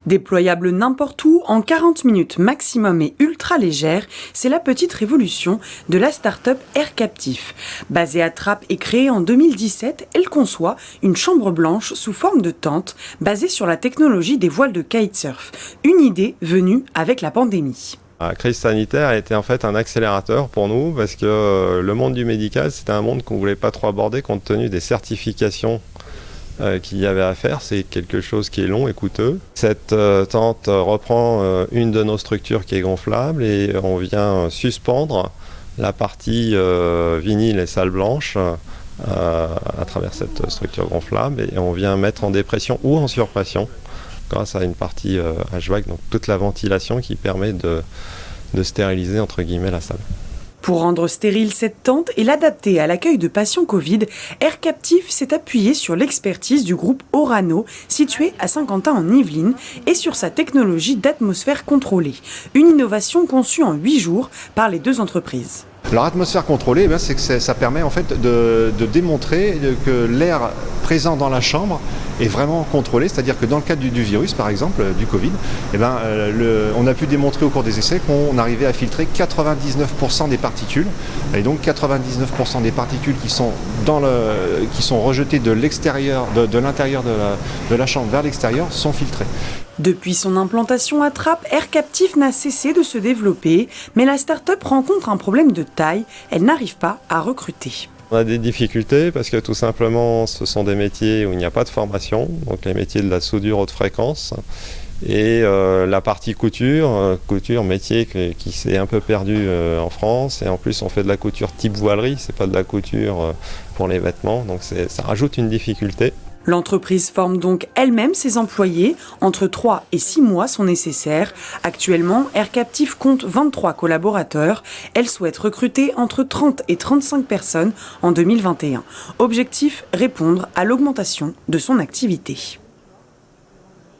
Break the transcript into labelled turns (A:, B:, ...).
A: Déployable n'importe où, en 40 minutes maximum et ultra légère, c'est la petite révolution de la start-up Aircaptif. Basée à Trappes et créée en 2017, elle conçoit une chambre blanche sous forme de tente basée sur la technologie des voiles de kitesurf. Une idée venue avec la pandémie.
B: La crise sanitaire a été en fait un accélérateur pour nous parce que le monde du médical, c'était un monde qu'on ne voulait pas trop aborder compte tenu des certifications qu'il y avait à faire. C'est quelque chose qui est long et coûteux. Cette tente reprend une de nos structures qui est gonflable et on vient suspendre la partie vinyle et salle blanche à travers cette structure gonflable et on vient mettre en dépression ou en surpression grâce à une partie HVAC, donc toute la ventilation qui permet de stériliser entre guillemets la salle.
A: Pour rendre stérile cette tente et l'adapter à l'accueil de patients Covid, Aircaptif s'est appuyé sur l'expertise du groupe Orano, situé à Saint-Quentin en Yvelines, et sur sa technologie d'atmosphère contrôlée. Une innovation conçue en 8 jours par les deux entreprises.
C: Alors, atmosphère contrôlée, c'est que ça permet en fait de démontrer que l'air présent dans la chambre est vraiment contrôlé, c'est-à-dire que dans le cadre du virus, par exemple, du Covid, on a pu démontrer au cours des essais qu'on arrivait à filtrer 99% des particules, et donc 99% des particules qui sont rejetées de l'extérieur, de l'intérieur de la chambre vers l'extérieur, sont filtrées.
A: Depuis son implantation à Trappes, Aircaptif n'a cessé de se développer, mais la start-up rencontre un problème de taille, elle n'arrive pas à recruter.
B: On a des difficultés parce que tout simplement ce sont des métiers où il n'y a pas de formation, donc les métiers de la soudure haute fréquence et la partie couture, métier qui s'est un peu perdu en France, et en plus on fait de la couture type voilerie, c'est pas de la couture pour les vêtements, donc ça rajoute une difficulté.
A: L'entreprise forme donc elle-même ses employés. Entre 3 et 6 mois sont nécessaires. Actuellement, Aircaptif compte 23 collaborateurs. Elle souhaite recruter entre 30 et 35 personnes en 2021. Objectif, répondre à l'augmentation de son activité.